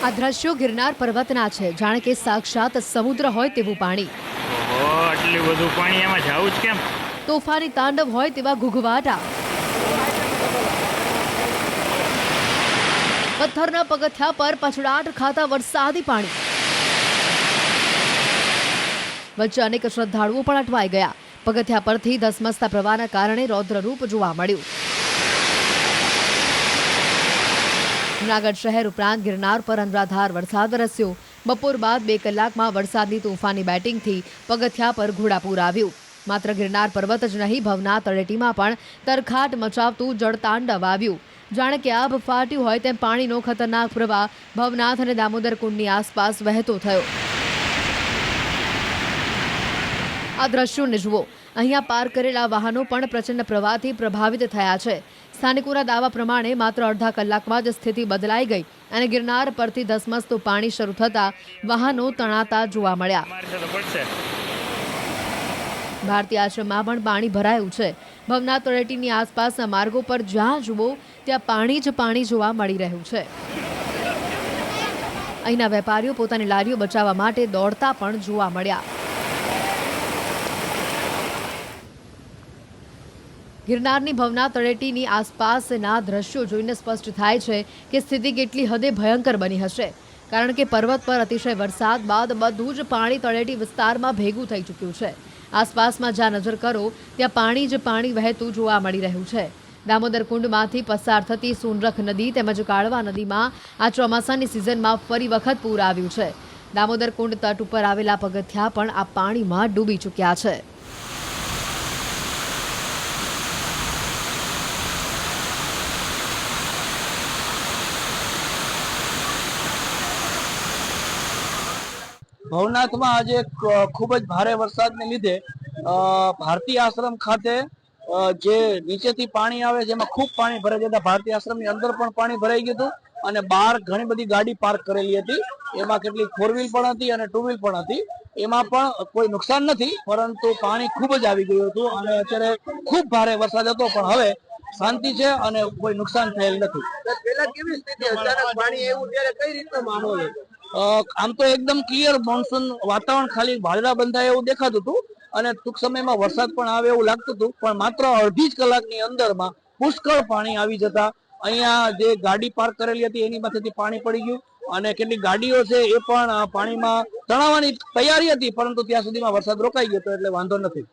આ દ્રશ્યો ગિરનાર પર્વતના છે, જાણે કે સાક્ષાત સમુદ્ર હોય તેવું પાણી. ઓહો, આટલું બધું પાણી એમાં જાવું જ કેમ? તોફાની તાંડવ હોય તેવા ઘૂઘવાટા. પથ્થરના પગથિયા પર પછડાટ ખાતા વરસાદી પાણી. વચ્ચે અનેક શ્રદ્ધાળુઓ પણ અટવાઈ ગયા. પગથિયા પરથી ધસમસતા પ્રવાહના કારણે રૌદ્રરૂપ જોવા મળ્યું. જૂનાગઢ શહેર ઉપરાંત ગિરનાર પર અનરાધાર વરસાદ વરસ્યો. બપોર બાદ 2 કલાકમાં વરસાદની તોફાની બેટિંગથી પગથિયા પર ઘોડાપૂર આવ્યું. માત્ર ગિરનાર પર્વત જ નહીં, ભવનાથ તળેટીમાં પણ તરખાટ મચાવતું જળતાંડવ આવ્યું. જાણે કે આભ ફાટ્યું હોય તેમ પાણીનો ખતરનાક પ્રવાહ ભવનાથ અને દામોદર કુંડની આસપાસ વહેતો થયો. આ દ્રશ્યોને જુઓ. અહીંયા પાર્ક કરેલા વાહનો પણ પ્રચંડ પ્રવાહથી પ્રભાવિત થયા છે. સ્થાનિકોના દાવા પ્રમાણે માત્ર અડધા કલાકમાં જ સ્થિતિ બદલાઈ ગઈ અને ગિરનાર પરથી ધસમસતું પાણી શરૂ થતા વાહનો તણાતા જોવા મળ્યા. ભારતીય આશ્રમમાં પણ પાણી ભરાયું છે. ભવનાથ તળેટીની આસપાસના માર્ગો પર જ્યાં જુઓ ત્યાં પાણી જ પાણી જોવા મળી રહ્યું છે. અહીંના વેપારીઓ પોતાની લારીઓ બચાવવા માટે દોડતા પણ જોવા મળ્યા. ગિરનારની ભવનાથ તળેટીની આસપાસના દ્રશ્યો જોઈને સ્પષ્ટ થાય છે કે સ્થિતિ કેટલી હદે ભયંકર બની હશે. કારણ કે પર્વત પર અતિશય વરસાદ બાદ બધું જ પાણી તળેટી વિસ્તારમાં ભેગું થઈ ચૂક્યું છે. આસપાસમાં જ્યાં નજર કરો ત્યાં પાણી જ પાણી વહેતું જોવા મળી રહ્યું છે. દામોદર કુંડમાંથી પસાર થતી સોનરખ નદી તેમજ કાળવા નદીમાં આ ચોમાસાની સિઝનમાં ફરી વખત પૂર આવ્યું છે. દામોદર કુંડ તટ ઉપર આવેલા પગથિયા પણ આ પાણીમાં ડૂબી ચૂક્યા છે. ભવનાથમાં આજે ખૂબ જ ભારે વરસાદને લીધે ભારતીય આશ્રમ ખાતે જે નીચેથી પાણી આવે છે એમાં ખૂબ પાણી ભરાઈ જતા ભારતીય આશ્રમની અંદર પણ પાણી ભરાઈ ગયું હતું અને બહાર ઘણી બધી ગાડી પાર્ક કરેલી હતી. એમાં કેટલીક 4 વ્હીલ પણ હતી અને 2 વ્હીલ પણ હતી. એમાં પણ કોઈ નુકસાન નથી, પરંતુ પાણી ખૂબ જ આવી ગયું હતું અને અત્યારે ખૂબ ભારે વરસાદ હતો, પણ હવે શાંતિ છે અને કોઈ નુકસાન થયેલ નથી. પેલા કેવી સ્થિતિ, અચાનક પાણી એવું ત્યારે કઈ રીતનો માહોલ હતો? આમ તો એકદમ ક્લિયર મોન્સૂન વાતાવરણ, ખાલી વાદળા બંધાય એવું દેખાતું હતું અને ટૂંક સમયમાં વરસાદ પણ આવે એવું લાગતું હતું, પણ માત્ર અડધી જ કલાકની અંદરમાં પુષ્કળ પાણી આવી જતા અહીંયા જે ગાડી પાર્ક કરેલી હતી એની માથેથી પાણી પડી ગયું અને કેટલીક ગાડીઓ છે એ પણ પાણીમાં તણાવવાની તૈયારી હતી, પરંતુ ત્યાં સુધીમાં વરસાદ રોકાઈ ગયો, એટલે વાંધો નથી.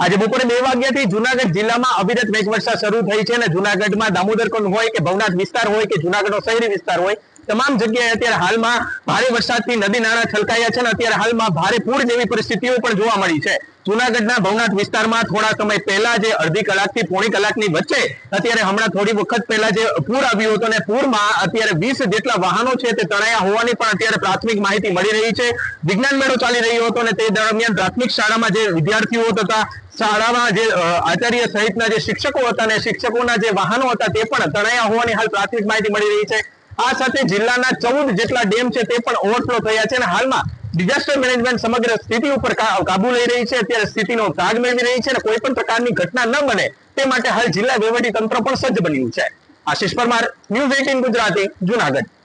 આજે બપોરે 2 વાગ્યાથી જૂનાગઢ જિલ્લામાં અવિરત મેઘવર્ષા શરૂ થઈ છે અને જૂનાગઢમાં દામોદર કુંડ હોય કે ભવનાથ વિસ્તાર હોય કે જૂનાગઢનો શહેરી વિસ્તાર હોય, તમામ જગ્યાએ અત્યારે હાલમાં ભારે વરસાદથી નદી નાળા છલકાયા છે અને અત્યારે હાલમાં ભારે પૂર જેવી પરિસ્થિતિઓ પણ જોવા મળી છે. જૂનાગઢના ભવનાથ વિસ્તારમાં થોડા સમય પહેલા જે અડધી કલાકથી પોણી કલાકની વચ્ચે અત્યારે હમણાં થોડી વખત પહેલા જે પૂર આવ્યું હતું અને પૂરમાં અત્યારે 20 જેટલા વાહનો છે તે તણાયા હોવાની પણ અત્યારે પ્રાથમિક માહિતી મળી રહી છે. વિજ્ઞાન મેળો ચાલી રહ્યો હતો અને તે દરમિયાન પ્રાથમિક શાળામાં જે વિદ્યાર્થીઓ હતા, શાળામાં જે આચાર્ય સહિતના જે શિક્ષકો હતા અને શિક્ષકોના જે વાહનો હતા તે પણ તણાયા હોવાની હાલ પ્રાથમિક માહિતી મળી રહી છે. આ સાથે જિલ્લાના 14 જેટલા ડેમ છે તે પણ ઓવરફ્લો થયા છે અને હાલમાં ડિઝાસ્ટર મેનેજમેન્ટ સમગ્ર સ્થિતિ ઉપર કાબુ લઈ રહી છે. અત્યારે સ્થિતિનો તાગ મેળવી રહી છે અને કોઈ પણ પ્રકારની ઘટના ન બને તે માટે હાલ જિલ્લા વહીવટી તંત્ર પણ સજ્જ બન્યું છે. આશિષ પરમાર, ન્યૂઝ 18 ગુજરાતી, જૂનાગઢ.